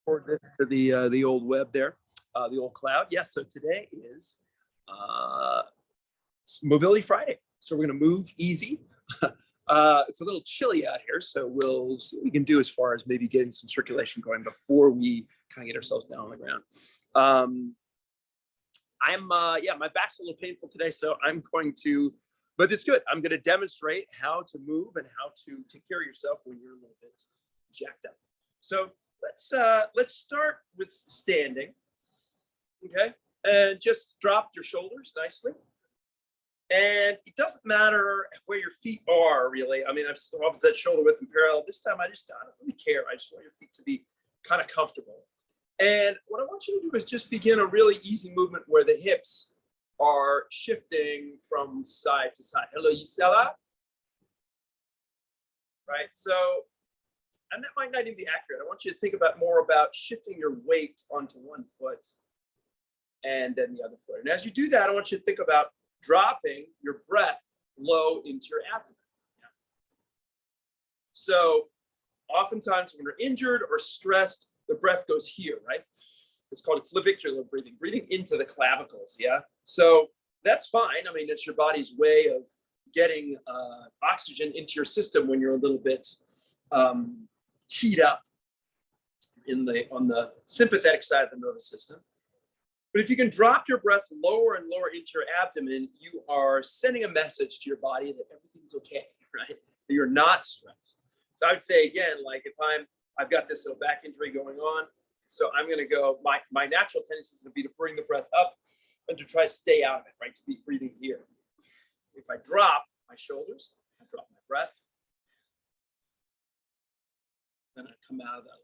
Forward this to the old web there, the old cloud. Yes. So today is Mobility Friday. So we're going to move easy. It's a little chilly out here, so we'll see what we can do as far as maybe getting some circulation going before we kind of get ourselves down on the ground. My back's a little painful today, so I'm going to, but it's good. I'm going to demonstrate how to move and how to take care of yourself when you're a little bit jacked up. So let's start with standing, okay? And just drop your shoulders nicely. And it doesn't matter where your feet are, really. I mean, I've often said shoulder width and parallel. This time, I don't really care. I just want your feet to be kind of comfortable. And what I want you to do is just begin a really easy movement where the hips are shifting from side to side. Hello, Yisela. Right, so, and that might not even be accurate. I want you to think more about shifting your weight onto one foot and then the other foot. And as you do that, I want you to think about dropping your breath low into your abdomen. Yeah. So oftentimes when we're injured or stressed, the breath goes here, right? It's called clavicular breathing, breathing into the clavicles, yeah? So that's fine. I mean, it's your body's way of getting oxygen into your system when you're a little bit keyed up on the sympathetic side of the nervous system. But if you can drop your breath lower and lower into your abdomen, you are sending a message to your body that everything's okay, right? That you're not stressed. So I would say again, like if I've got this little back injury going on, so I'm going to go, my natural tendency is to be to bring the breath up and to try to stay out of it, right? To be breathing here. If I drop my shoulders, I drop my breath, then I come out of that.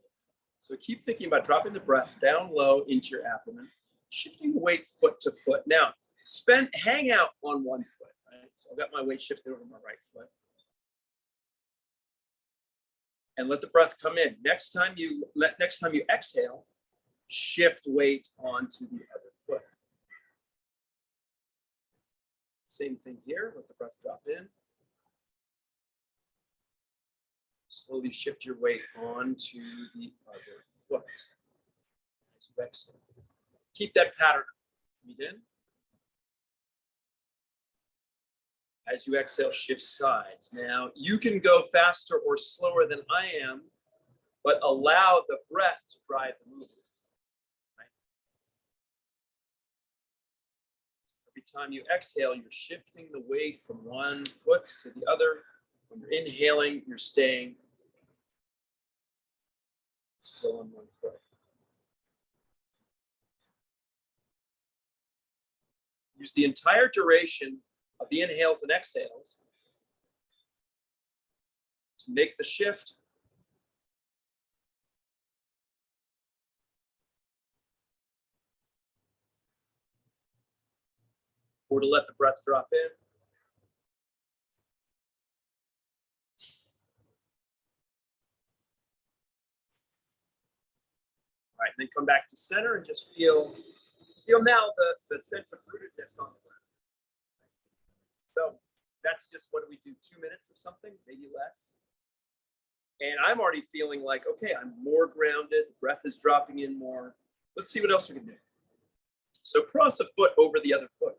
So keep thinking about dropping the breath down low into your abdomen, shifting the weight foot to foot. Now, hang out on one foot, right? So I've got my weight shifted over my right foot. And let the breath come in. Next time you exhale, shift weight onto the other foot. Same thing here, let the breath drop in. Slowly shift your weight onto the other foot. As you exhale. Keep that pattern. Breathe in. As you exhale, shift sides. Now, you can go faster or slower than I am, but allow the breath to drive the movement. Right? So every time you exhale, you're shifting the weight from one foot to the other. When you're inhaling, you're staying still on one foot. Use the entire duration of the inhales and exhales to make the shift. Or to let the breath drop in. All right, and then come back to center and just feel now the sense of rootedness on the ground. So that's just, what do we do, 2 minutes of something, maybe less. And I'm already feeling like, okay, I'm more grounded, the breath is dropping in more. Let's see what else we can do. So cross a foot over the other foot,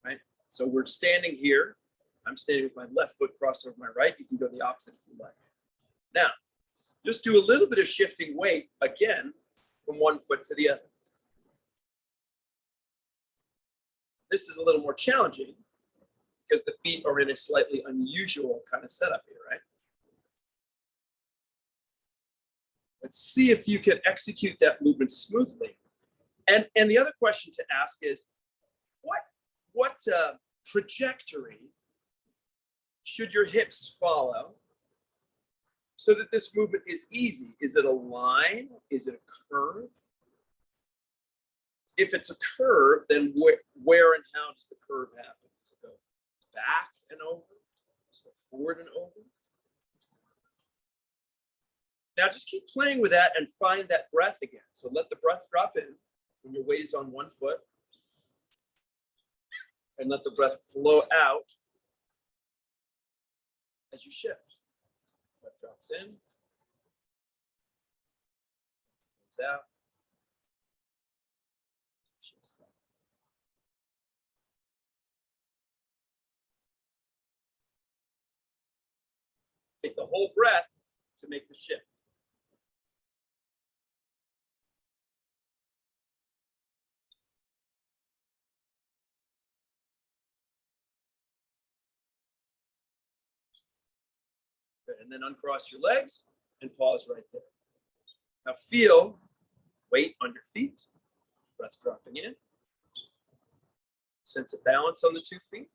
right? So we're standing here. I'm standing with my left foot crossed over my right. You can go the opposite if you like. Now, just do a little bit of shifting weight, again, from one foot to the other. This is a little more challenging because the feet are in a slightly unusual kind of setup here, right? Let's see if you can execute that movement smoothly. And the other question to ask is, what trajectory should your hips follow so that this movement is easy? Is it a line? Is it a curve? If it's a curve, then where and how does the curve happen? Does it go back and over? Does it go forward and over? Now just keep playing with that and find that breath again. So let the breath drop in when your weight is on one foot. And let the breath flow out as you shift. Breath drops in. Shifts out. Shifts out. Take the whole breath to make the shift. Good. And then uncross your legs and pause right there. Now feel weight on your feet. Breath dropping in. Sense of balance on the 2 feet.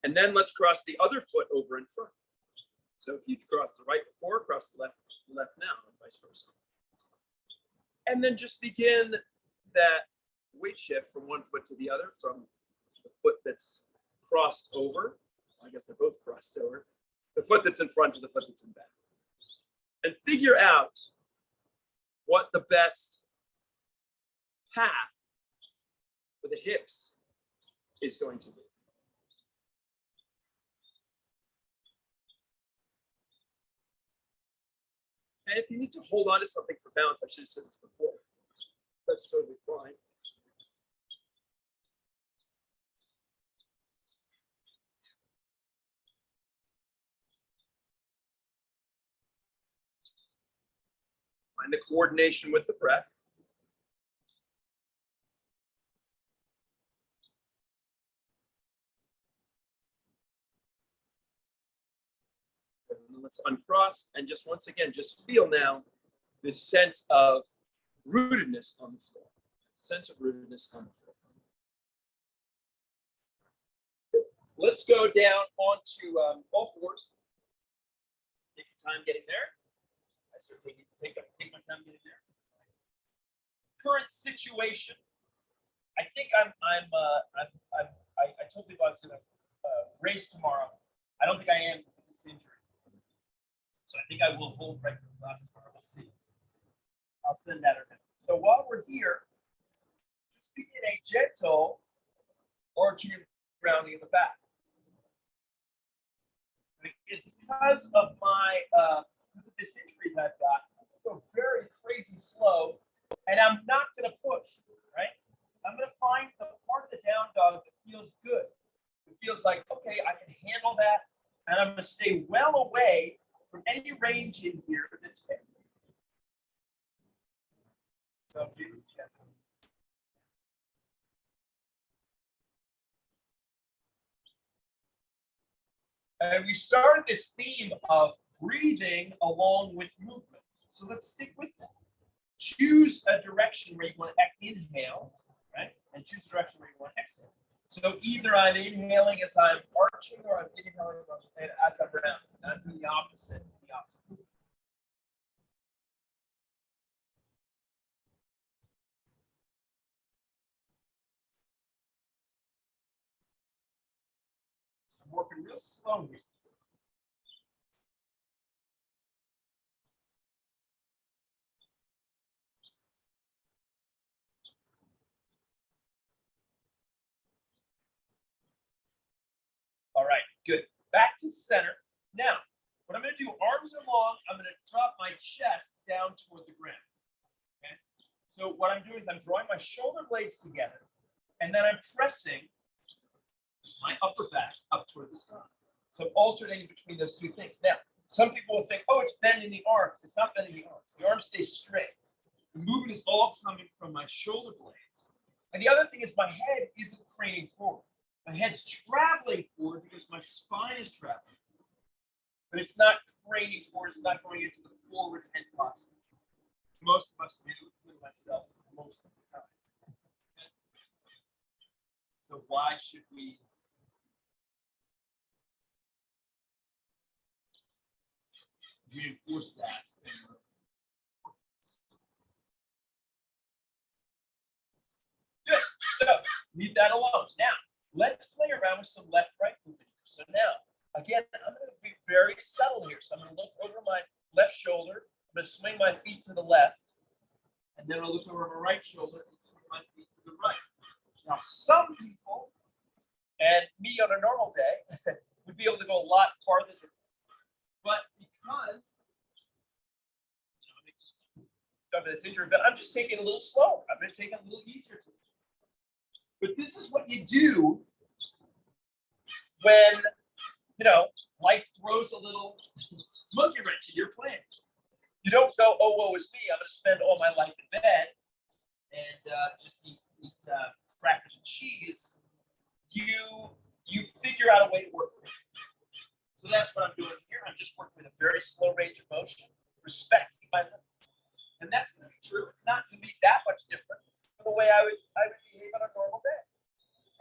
And then let's cross the other foot over in front. So if you crossed the right before, cross the left now, and vice versa. And then just begin that weight shift from one foot to the other, from the foot that's crossed over. I guess they're both crossed over. The foot that's in front to the foot that's in back. And figure out what the best path for the hips is going to be. And if you need to hold on to something for balance, I should have said this before. That's totally fine. Find the coordination with the breath. Let's uncross and just once again, just feel now this sense of rootedness on the floor. Sense of rootedness on the floor. Let's go down onto all fours. Take your time getting there. I certainly need to take my time getting there. Current situation. I think I told people I was going to race tomorrow. I don't think I am because of this injury. So I think I will hold regular class tomorrow. We'll see. I'll send that around. So while we're here, just begin a gentle arching and grounding in the back. Because of my this injury that I've got, I'm going to go very crazy slow, and I'm not going to push. Right? I'm going to find the part of the down dog that feels good. It feels like, okay, I can handle that, and I'm going to stay well away from any range in here that's big. So and we started this theme of breathing along with movement. So let's stick with that. Choose a direction where you want to inhale, right? And choose a direction where you want to exhale. So either I'm inhaling as I'm arching or I'm inhaling as I'm rounding. I'm doing the opposite. So I'm working real slowly. All right, good. Back to center. Now, what I'm going to do, arms are long. I'm going to drop my chest down toward the ground. Okay. So what I'm doing is I'm drawing my shoulder blades together, and then I'm pressing my upper back up toward the spine. So I'm alternating between those two things. Now, some people will think, oh, it's bending the arms. It's not bending the arms. The arms stay straight. The movement is all coming from my shoulder blades. And the other thing is my head isn't craning forward. My head's traveling forward because my spine is traveling. But it's not craning forward. It's not going into the forward head posture. Most of us do, including myself, most of the time. Okay? So why should we reinforce that? Good. So leave that alone. Now, let's play around with some left-right movement. So now, again, I'm going to be very subtle here. So I'm going to look over my left shoulder. I'm going to swing my feet to the left. And then I'll look over my right shoulder and swing my feet to the right. Now, some people, and me on a normal day, would be able to go a lot farther. But because that's injured, but I'm just taking it a little slower. I'm going to take it a little easier to. But this is what you do when, life throws a little monkey wrench in your plan. You don't go, oh, woe is me. I'm going to spend all my life in bed and just eat crackers and cheese. You figure out a way to work with it. So that's what I'm doing here. I'm just working with a very slow range of motion, respecting my limits. And that's going to be true. It's not going to be that much different from the way I would behave on a normal day,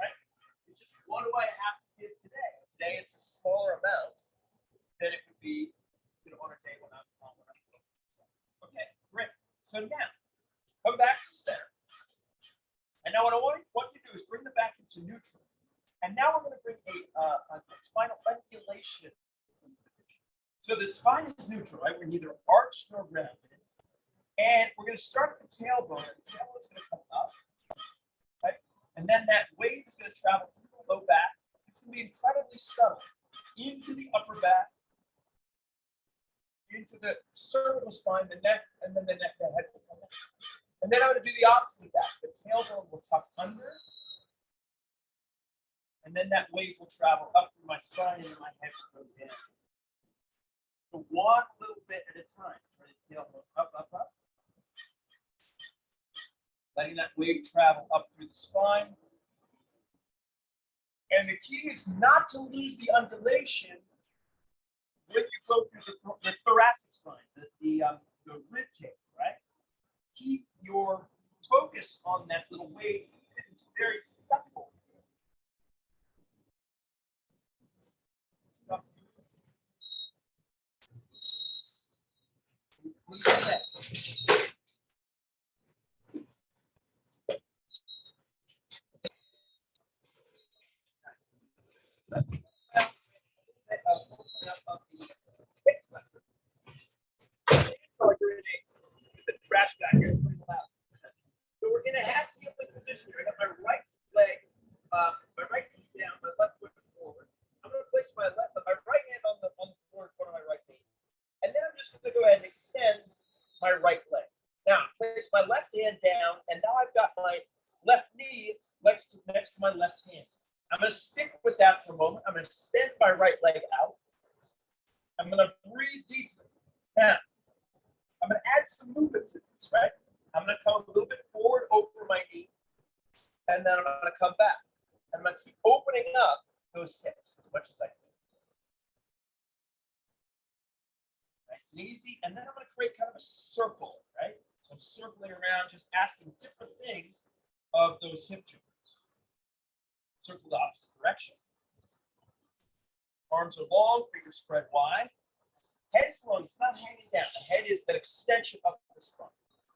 right? It's just, what do I have to give today? Today it's a smaller amount than it would be on a day when I'm okay, great. So now, come back to center. And now what I want you to do is bring the back into neutral. And now we're going to bring a spinal undulation into the picture. So the spine is neutral, right? We're neither arched nor rounded. And we're going to start at the tailbone, and the tailbone is going to come up, right? And then that wave is going to travel through the low back. It's going to be incredibly subtle into the upper back, into the cervical spine, the neck, and then the head will come in. And then I'm going to do the opposite of that. The tailbone will tuck under, and then that wave will travel up through my spine, and then my head will go down. So one little bit at a time. Turn the tailbone up, up, up. Letting that wave travel up through the spine. And the key is not to lose the undulation when you go through the thoracic spine, the rib cage, right? Keep your focus on that little wave. It's very supple. The trash guy here is pretty loud. So we're in a half kneeling position here. I got my right leg, my right knee down, my left foot forward. I'm going to place my right hand on the floor in front of my right knee. And then I'm just going to go ahead and extend my right leg. Now, place my left hand down, and now I've got my left knee next to my left hand. I'm going to stick with that for a moment. I'm going to extend my right leg out. I'm going to breathe deeply. Now, I'm going to add some movement to this, right? I'm going to come a little bit forward over my knee, and then I'm going to come back. I'm going to keep opening up those hips as much as I can. Nice and easy. And then I'm going to create kind of a circle, right? So I'm circling around, just asking different things of those hip joints. Circle the opposite direction. Arms are long, fingers spread wide. Head is long, it's not hanging down. The head is an extension of the spine.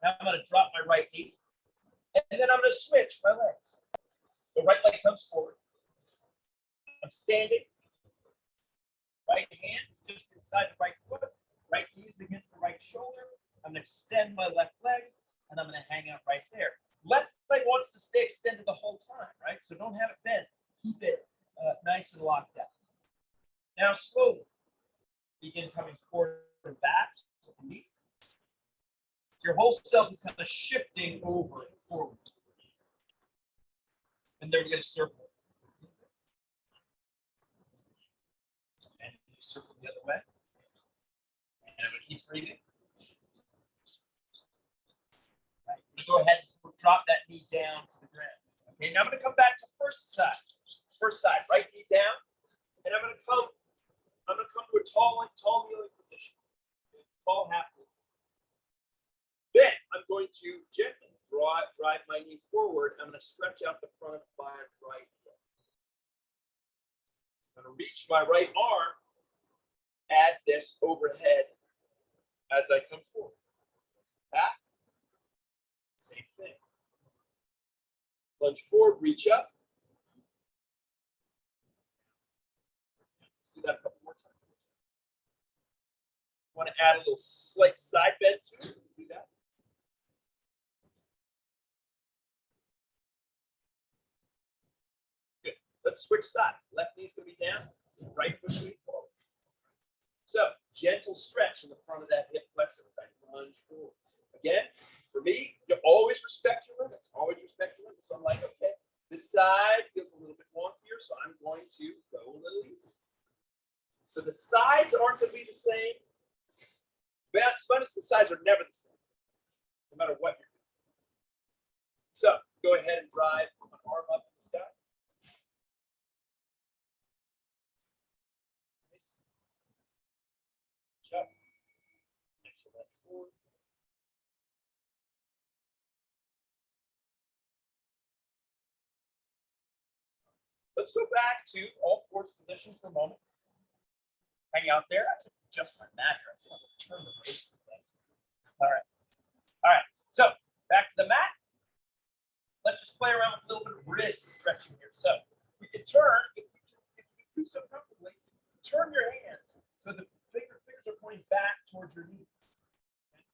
Now I'm going to drop my right knee, and then I'm going to switch my legs. The right leg comes forward. I'm standing. Right hand is just inside the right foot. Right knee is against the right shoulder. I'm going to extend my left leg, and I'm going to hang out right there. Left leg wants to stay extended the whole time, right? So don't have it bent. Keep it nice and locked out. Now slowly. Begin coming forward and back to beneath. Your whole self is kind of shifting over and forward. And then we're going to circle. And circle the other way. And I'm going to keep breathing. Right. I'm going to go ahead and drop that knee down to the ground. Okay, now I'm going to come back to first side. First side, right knee down. And I'm going to come to a tall kneeling position. Tall half knee. Then I'm going to gently drive my knee forward. I'm going to stretch out the front of my right foot. I'm going to reach my right arm, add this overhead as I come forward. Back, same thing. Lunge forward, reach up. Let's do that a couple more times. Want to add a little slight side bend to it? Do that. Good. Let's switch sides. Left knee's going to be down. Right foot going forward. So gentle stretch in the front of that hip flexor as I lunge forward. Again, for me, you always respect your limits. Always respect your limits. So I'm like, okay, this side feels a little bit wonkier, so I'm going to go a little easier. So the sides aren't going to be the same. But the sides are never the same, no matter what you're doing. So go ahead and drive one arm up in the sky. Nice. Good job. Next your legs forward. Let's go back to all fours position for a moment. Hang out there. I can adjust my mat here. I want to turn the base. All right. All right. So back to the mat. Let's just play around with a little bit of wrist stretching here. So we can turn, if you do so comfortably, turn your hands so the fingers are pointing back towards your knees. Okay.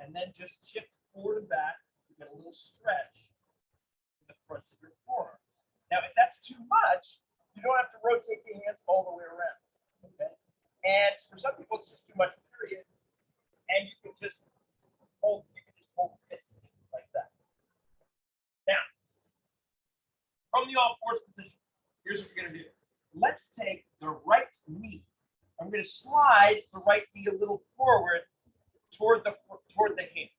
And then just shift forward and back. You get a little stretch in the fronts of your forearms. Now, if that's too much, you don't have to rotate your hands all the way around. Okay. And for some people, it's just too much, period. And you can just hold fists like that. Now, from the all fours position, here's what you're going to do. Let's take the right knee. I'm going to slide the right knee a little forward toward the hand.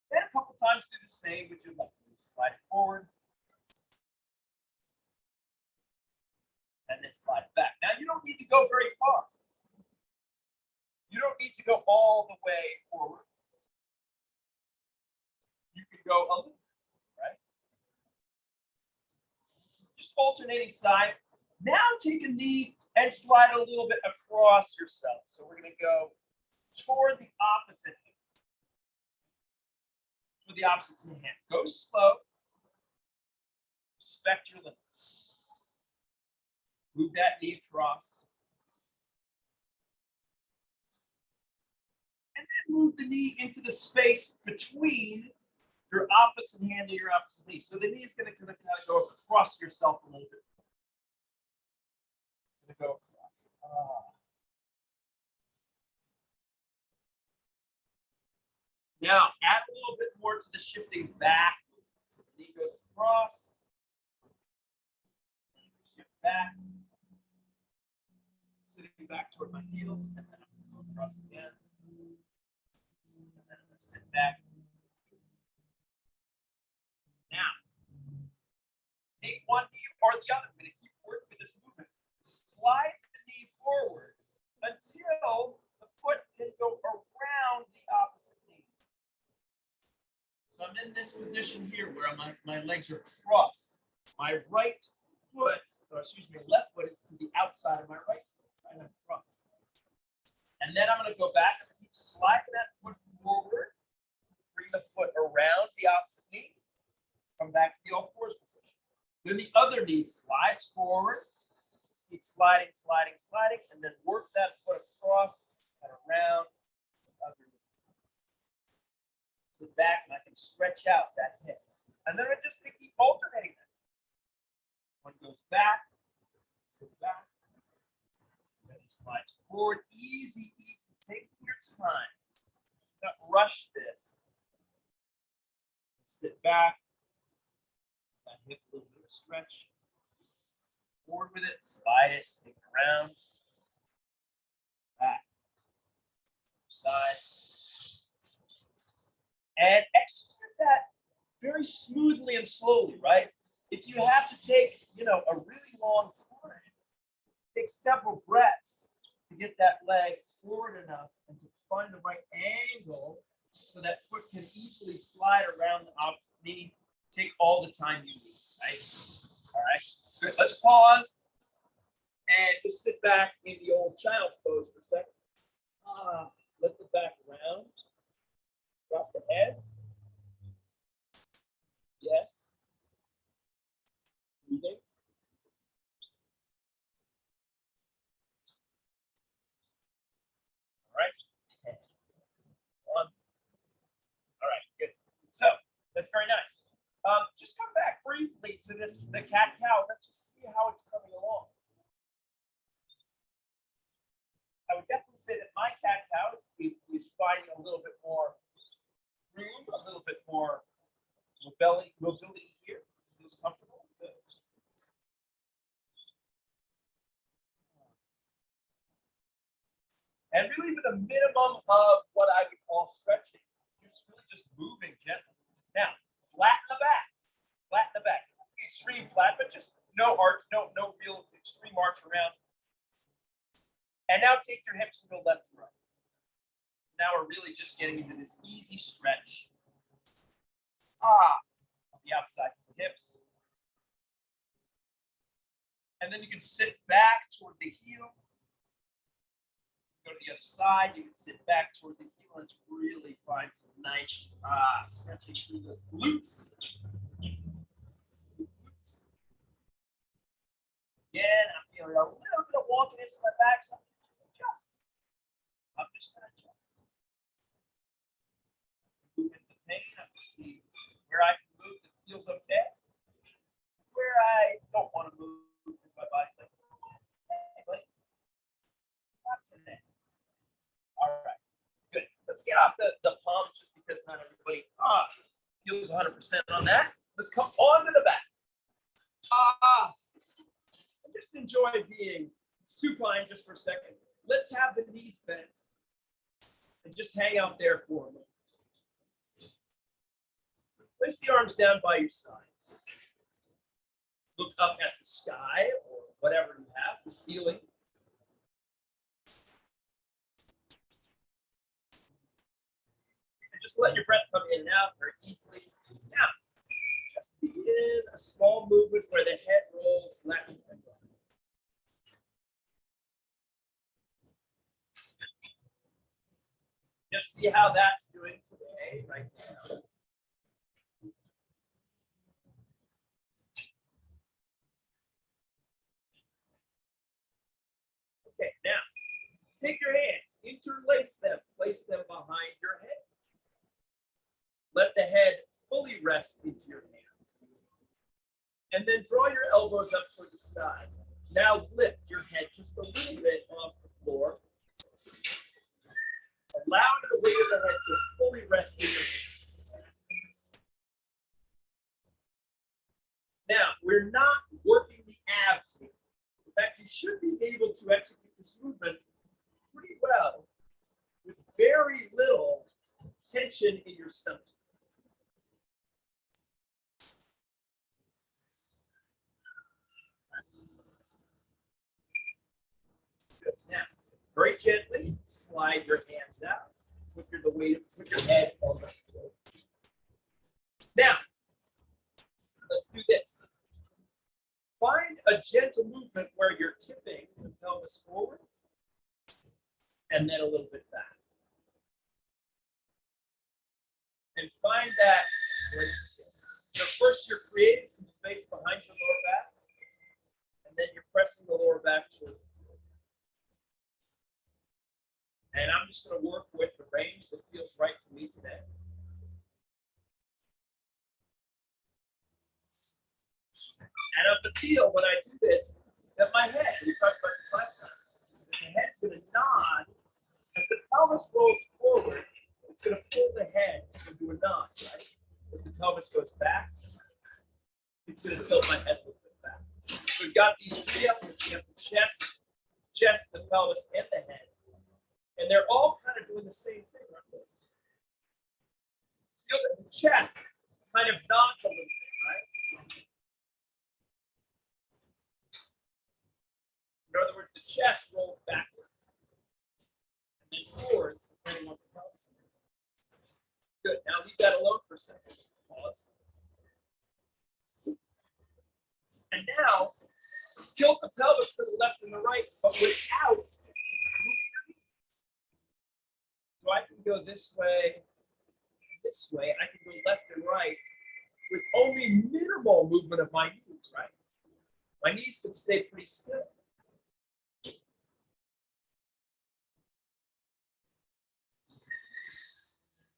Then a couple times do the same with your left knee. Slide it forward. And then slide back. Now, you don't need to go very far. You don't need to go all the way forward. You can go a little, right? Just alternating side. Now take a knee and slide a little bit across yourself. So we're going to go toward the opposite hand. Toward the opposite hand. Go slow. Respect your limits. Move that knee across. And then move the knee into the space between your opposite hand and your opposite knee. So the knee is going to kind of go across yourself a little bit. Going to go across. Now, add a little bit more to the shifting back. So the knee goes across. Shift back. Sitting back toward my heels, and then I'm going to go across again. And then I'm going to sit back. Now, take one knee or the other. I'm going to keep working with this movement. Slide the knee forward until the foot can go around the opposite knee. So I'm in this position here where my legs are crossed. My right foot, or excuse me, left foot is to the outside of my right foot. And I'm crossed. And then I'm going to go back and keep sliding that foot forward. Bring the foot around the opposite knee. Come back to the all fours position. Then the other knee slides forward. Keep sliding, sliding, sliding, and then work that foot across and around the other knee. So back, and I can stretch out that hip. And then I just keep alternating that. One goes back, sit back. Then he slides forward. Easy, easy. Take your time. Don't rush this. Sit back. That hip a little bit of stretch. Forward with it. Slide it. Take it around. Back. Side. And execute that very smoothly and slowly, right? If you have to take, a really long time, take several breaths to get that leg forward enough and to find the right angle so that foot can easily slide around the opposite knee. Take all the time you need, right? All right, good. Let's pause and just sit back in the old child's pose for a second. Lift the back around. Drop the head. Yes. Breathing. All right. One. All right, good. So that's very nice. Just come back briefly to the cat-cow. Let's just see how it's coming along. I would definitely can say that my cat-cow is finding a little bit more room, a little bit more mobility here. It feels comfortable. Good. And really with a minimum of what I would call stretching. You're just really just moving gently. Now, flatten the back. Flatten the back. Extreme flat, but just no arch, no real extreme arch around. And now take your hips and go left to right. Now we're really just getting into this easy stretch. On the outside of the hips. And then you can sit back toward the heel. Go to the other side. You can sit back towards the heel and really find some nice stretching through those glutes. Again, I'm feeling a little bit of wonkiness in my back, so I'm just adjust. I'm just going to adjust. Move into the pain. I can see where I can move that feels okay. Where I don't want to move because my body's like, hey, buddy, not today. All right, good. Let's get off the palms just because not everybody feels 100% on that. Let's come on to the back. Just enjoy being supine just for a second. Let's have the knees bent and just hang out there for a moment. Place the arms down by your sides. Look up at the sky or whatever you have, the ceiling. And just let your breath come in and out very easily. Now, just begin a small movement where the head rolls left and right. Just see how that's doing today, right now. Okay, now, take your hands, interlace them, place them behind your head. Let the head fully rest into your hands. And then draw your elbows up toward the sky. Now lift your head just a little bit off the floor. Allow the weight of the head to fully rest in your hands. Now, we're not working the abs here. In fact, you should be able to execute this movement pretty well with very little tension in your stomach. Good. Now, very gently slide your hands out. Put your head on the floor. Now, let's do this. Find a gentle movement where you're tipping the pelvis forward and then a little bit back. And find that place. So first you're creating some space behind your lower back, and then you're pressing the lower back toward the floor. And I'm just going to work with the range that feels right to me today. And up the feel when I do this, that my head, we talked about this last time, the head's going to nod as the pelvis rolls forward. It's going to pull the head into a nod, right? As the pelvis goes back, it's going to tilt my head a little bit back. So we've got these three elements. We have the chest, the pelvis, and the head. And they're all kind of doing the same thing, aren't they? Feel that the chest kind of nods a little bit, right? In other words, the chest rolls backwards and then forwards, depending on the pelvis. Good. Now leave that alone for a second. Pause. And now tilt the pelvis to the left and the right, but without moving your knee. So I can go this way. I can go left and right with only minimal movement of my knees, right? My knees can stay pretty still.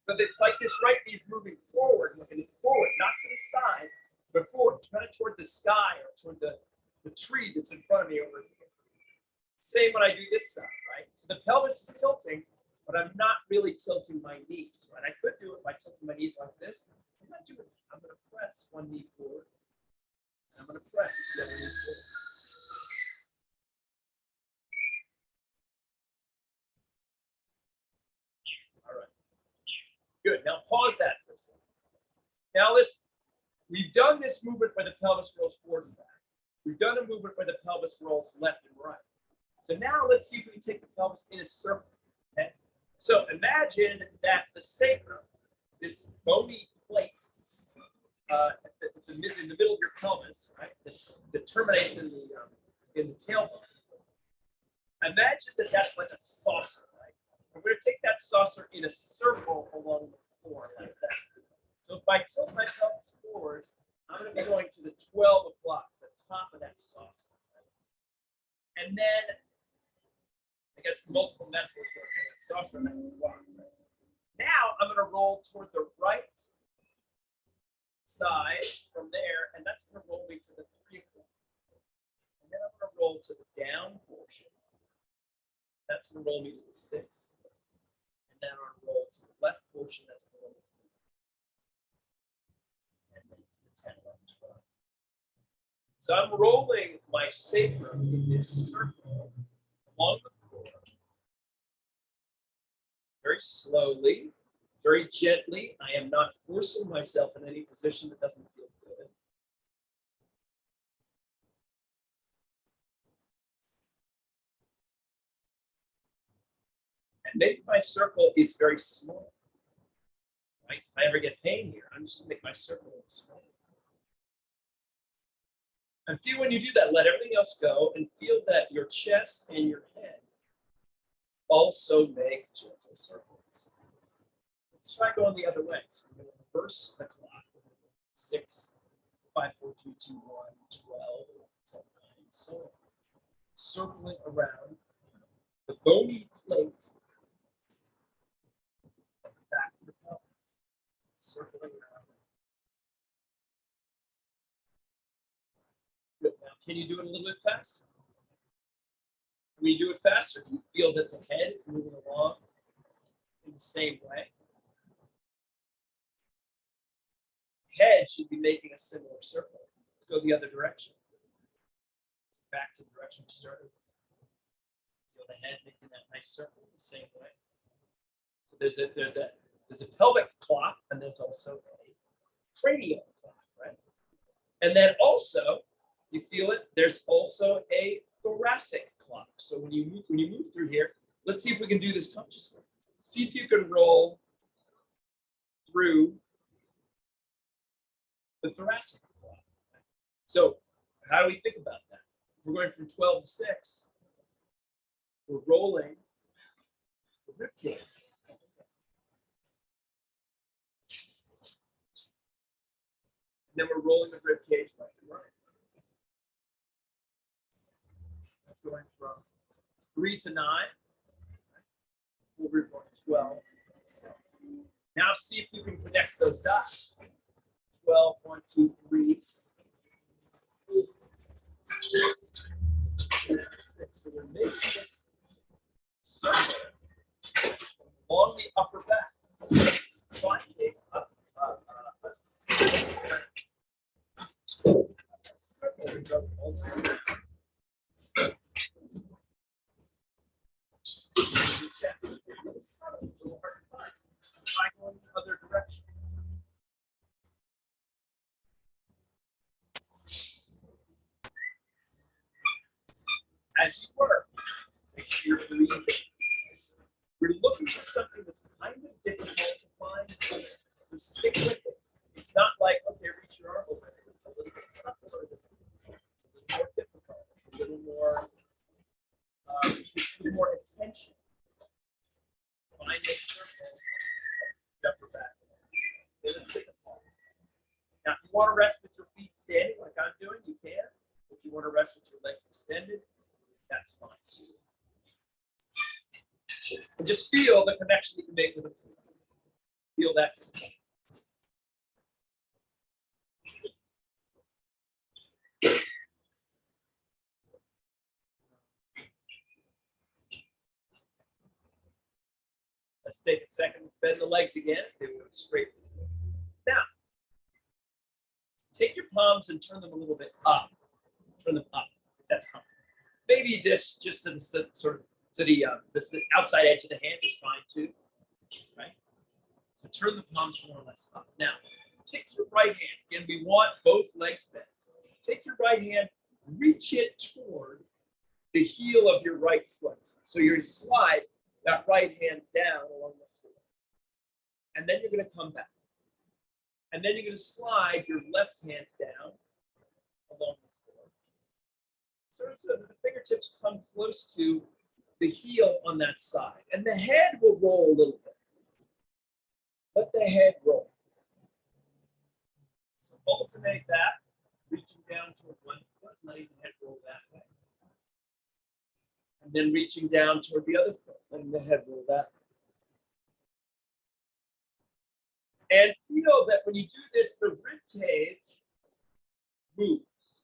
So it's like this right knee is moving forward, looking forward, not to the side, but forward, kind of toward the sky or toward the tree that's in front of me over here. Same when I do this side, right? So the pelvis is tilting, but I'm not really tilting my knees, right? I could do it by tilting my knees like this. I'm not doing it. I'm going to press one knee forward. And I'm going to press the other knee forward. All right. Good. Now pause that for a second. Now listen. We've done this movement where the pelvis rolls forward and back. We've done a movement where the pelvis rolls left and right. So now let's see if we can take the pelvis in a circle. Okay? So imagine that the sacrum, this bony plate in the middle of your pelvis, right, that terminates in the tailbone. Imagine that that's like a saucer, right? I'm going to take that saucer in a circle along the floor like that. So if I tilt my pelvis forward, I'm going to be going to the 12 o'clock, the top of that saucer. Right? And then I guess multiple metaphors for a saucer that will walk. Right? Now I'm going to roll toward the right side from there, and that's going to roll me to the 3 o'clock. And then I'm going to roll to the down portion. That's going to roll me to the 6. And then I'm going to roll to the left portion. That's going to roll me to the 10, 11, 12. So I'm rolling my sacrum in this circle along the floor, very slowly, very gently. I am not forcing myself in any position that doesn't feel good. And maybe my circle is very small. Right? If I ever get pain here, I'm just going to make my circle small. And feel when you do that, let everything else go and feel that your chest and your head also make gentle circles. Let's try going the other way. So we're going to reverse the clock. 6, 5, 4, 3, 2, 1, 12, 10, 9, and so on. Circling around the bony plate back of the pelvis. Circling around. Good. Now, can you do it a little bit faster? When you do it faster, do you feel that the head is moving along in the same way? Head should be making a similar circle. Let's go the other direction. Back to the direction we started. Feel the head making that nice circle the same way. So there's a pelvic clock, and there's also a cranial clock, right? And then also, you feel it. There's also a thoracic clock. So when you move through here, let's see if we can do this consciously. See if you can roll through the thoracic clock. So how do we think about that? If we're going from 12 to 6, we're rolling the rib cage. And then we're rolling the rib cage left and right. That's going from 3 to 9. We're going 12 to 6. Now see if you can connect those dots. 12, 1, 2, 3. 6. So we're making this circle along the upper back. Finding up a circle that goes all the way. Try going the other direction. As you work, make sure you're breathing. We're looking for something that's kind of difficult to find. So stick with it. It's not like, okay, reach your arm over it. It's a little bit subtler. It's a little more difficult. It's a little more, it's a little more attention. Find this circle, upper back. Now, if you want to rest with your feet standing like I'm doing, you can. If you want to rest with your legs extended, that's fine. And just feel the connection you can make with the foot. Feel that connection. Let's take a second. Let's bend the legs again. They will go straight. Now, take your palms and turn them a little bit up. Turn them up, if that's comfortable. Maybe this just to the sort of to the outside edge of the hand is fine too, right? So turn the palms more or less up. Now, take your right hand. Again, we want both legs bent. Take your right hand, reach it toward the heel of your right foot. So you're going to slide that right hand down along the floor. And then you're going to come back. And then you're going to slide your left hand down along the floor. So the fingertips come close to the heel on that side. And the head will roll a little bit. Let the head roll. So alternate that, reaching down toward one foot, letting the head roll that way. And then reaching down toward the other foot, letting the head roll that way. And feel that when you do this, the rib cage moves,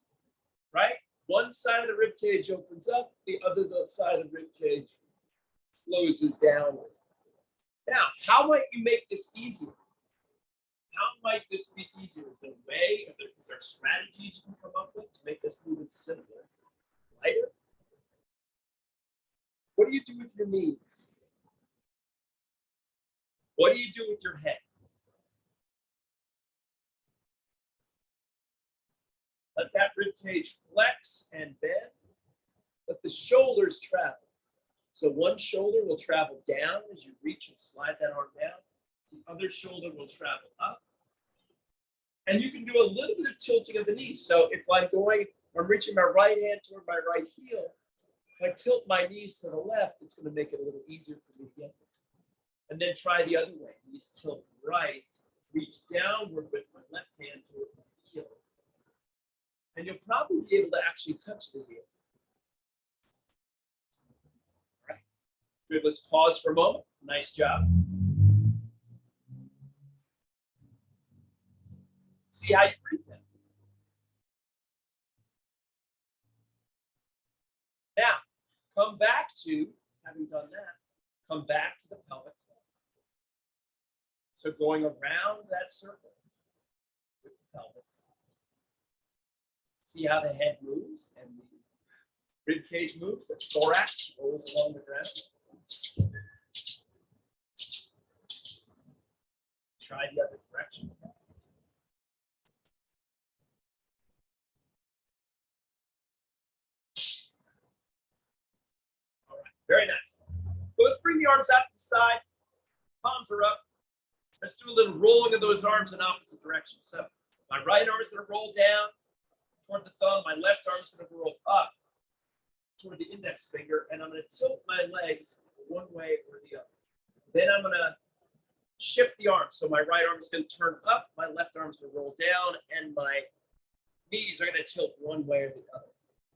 right? One side of the rib cage opens up, the other side of the rib cage closes downward. Now, how might you make this easier? How might this be easier? Is there a way, is there strategies you can come up with to make this movement simpler, lighter? What do you do with your knees? What do you do with your head? Let that rib cage flex and bend. Let the shoulders travel. So one shoulder will travel down as you reach and slide that arm down. The other shoulder will travel up. And you can do a little bit of tilting of the knees. So if I'm reaching my right hand toward my right heel, if I tilt my knees to the left, it's going to make it a little easier for me to get there. And then try the other way. Knees tilt right, reach downward with my left hand toward my heel. And you'll probably be able to actually touch the heel. All right. Good, let's pause for a moment. Nice job. See how you breathe then. Now, come back to, having done that, come back to the pelvic floor. So going around that circle with the pelvis. See how the head moves and the rib cage moves, the thorax rolls along the ground. Try the other direction. All right, very nice. So let's bring the arms out to the side. Palms are up. Let's do a little rolling of those arms in opposite directions. So my right arm is going to roll down toward the thumb. My left arm is going to roll up toward the index finger, and I'm going to tilt my legs one way or the other. Then I'm going to shift the arms. So my right arm is going to turn up, my left arm is going to roll down, and my knees are going to tilt one way or the other.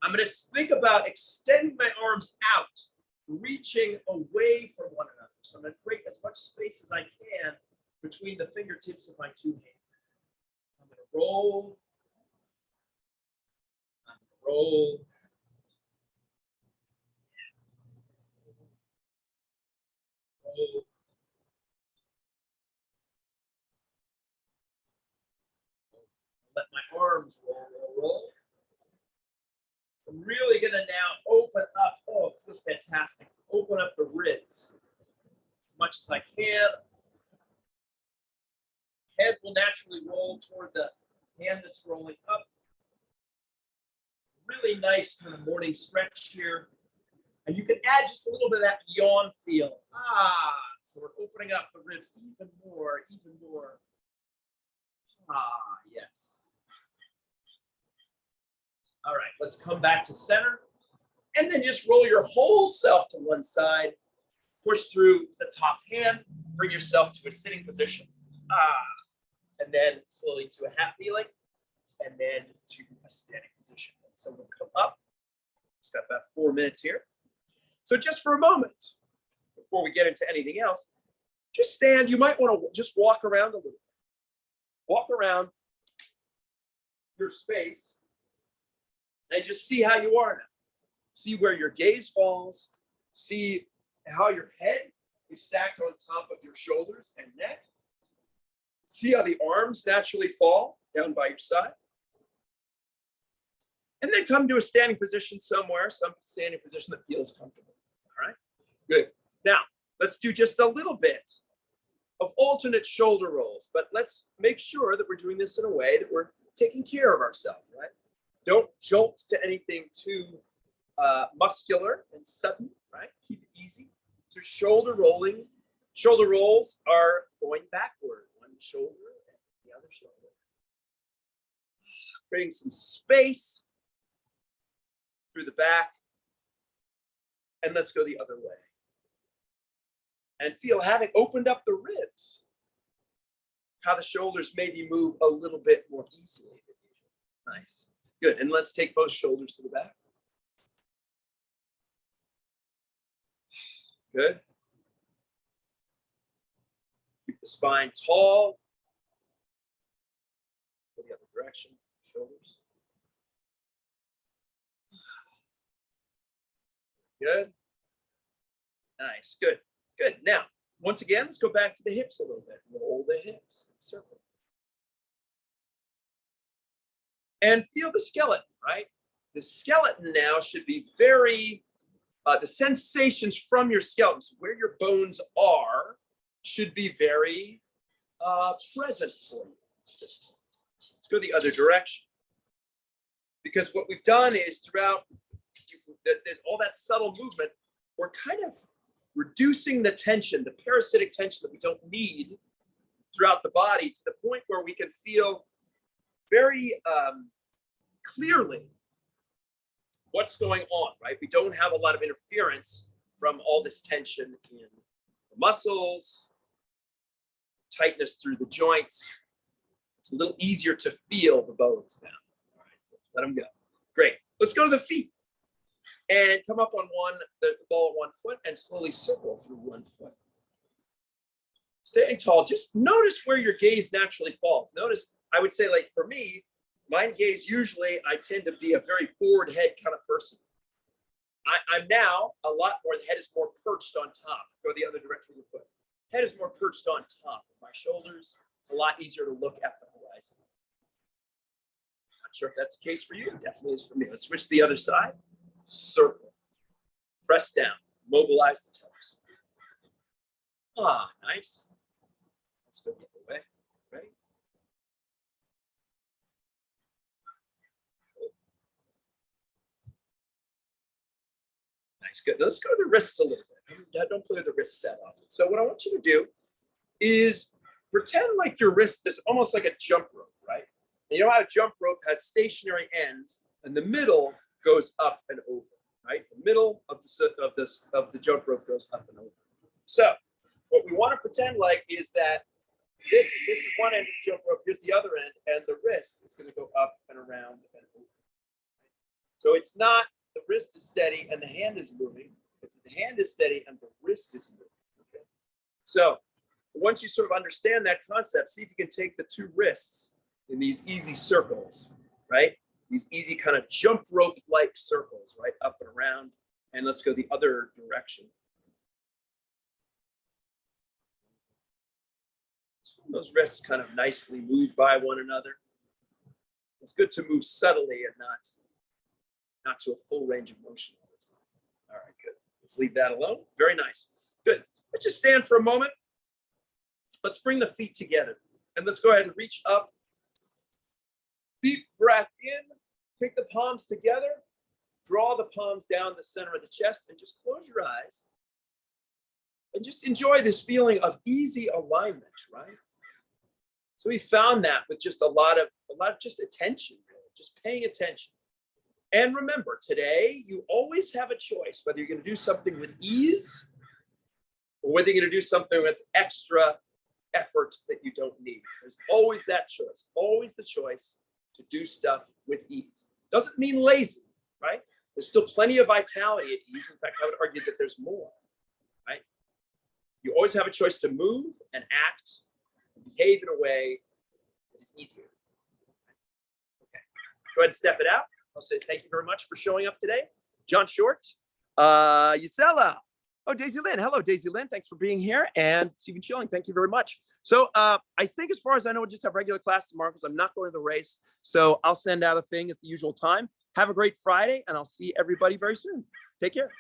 I'm going to think about extending my arms out, reaching away from one another. So I'm going to create as much space as I can between the fingertips of my two hands. I'm going to roll. I'm going to roll. Roll. Let my arms roll. I'm really going to now open up. Oh, it feels fantastic. Open up the ribs as much as I can. Head will naturally roll toward the hand that's rolling up. Really nice kind of morning stretch here. And you can add just a little bit of that yawn feel. So we're opening up the ribs even more, even more. Yes. All right, let's come back to center. And then just roll your whole self to one side. Push through the top hand. Bring yourself to a sitting position. And then slowly to a half kneeling. And then to a standing position. And so we'll come up. It's got about 4 minutes here. So just for a moment, before we get into anything else, just stand. You might want to just walk around a little bit. Walk around your space and just see how you are now. See where your gaze falls. See how your head be stacked on top of your shoulders and neck. See how the arms naturally fall down by your side. And then come to a standing position somewhere, some standing position that feels comfortable. All right, good. Now, let's do just a little bit of alternate shoulder rolls, but let's make sure that we're doing this in a way that we're taking care of ourselves, right? Don't jolt to anything too muscular and sudden, right? Keep it easy. So shoulder rolling, shoulder rolls are going backward, one shoulder and the other shoulder. Creating some space through the back. And let's go the other way. And feel, having opened up the ribs, how the shoulders maybe move a little bit more easily than usual. Nice. Good. And let's take both shoulders to the back. Good. Keep the spine tall. Go the other direction, shoulders. Good. Nice. Good. Good. Now, once again, let's go back to the hips a little bit. Roll the hips, circle. And feel the skeleton, right? The skeleton now should be very, the sensations from your skeleton, so where your bones are, should be very present for you. Let's go the other direction. Because what we've done is throughout, there's all that subtle movement, we're kind of reducing the tension, the parasitic tension that we don't need throughout the body, to the point where we can feel very clearly what's going on, right? We don't have a lot of interference from all this tension in the muscles, tightness through the joints. It's a little easier to feel the bones now. All right, let them go. Great. Let's go to the feet. And come up on the ball at 1 foot and slowly circle through 1 foot. Standing tall, just notice where your gaze naturally falls. Notice, I would say, like for me, my gaze usually, I tend to be a very forward head kind of person. I'm now a lot more, the head is more perched on top. Go the other direction with the foot. Head is more perched on top of my shoulders. It's a lot easier to look at the horizon. Not sure if that's the case for you. Definitely is for me. Let's switch to the other side. Circle, press down, mobilize the toes. Ah, nice. Let's go the other way, right? Nice, good. Let's go to the wrists a little bit. I don't play with the wrists that often. So what I want you to do is pretend like your wrist is almost like a jump rope, right? And you know how a jump rope has stationary ends, and the middle goes up and over, right? The middle of the jump rope goes up and over. So what we want to pretend like is that this is one end of the jump rope, here's the other end, and the wrist is going to go up and around and over. So it's not the wrist is steady and the hand is moving. It's the hand is steady and the wrist is moving. Okay. So once you sort of understand that concept, see if you can take the two wrists in these easy circles, right? These easy kind of jump rope-like circles, right? Up and around. And let's go the other direction. Those wrists kind of nicely move by one another. It's good to move subtly and not to a full range of motion all the time. All right, good. Let's leave that alone. Very nice. Good. Let's just stand for a moment. Let's bring the feet together. And let's go ahead and reach up. Deep breath in, take the palms together, draw the palms down the center of the chest, and just close your eyes. And just enjoy this feeling of easy alignment, right? So we found that with just a lot of just attention, really, just paying attention. And remember, today, you always have a choice, whether you're going to do something with ease or whether you're going to do something with extra effort that you don't need. There's always that choice, always the choice to do stuff with ease. Doesn't mean lazy, right? There's still plenty of vitality at ease. In fact, I would argue that there's more, right? You always have a choice to move and act and behave in a way that's easier. Okay, go ahead and step it out. I'll say thank you very much for showing up today. John Short, Yusela. Oh, Daisy Lynn. Hello, Daisy Lynn. Thanks for being here. And Stephen Schilling, thank you very much. So I think as far as I know, we'll just have regular class tomorrow because I'm not going to the race. So I'll send out a thing at the usual time. Have a great Friday, and I'll see everybody very soon. Take care.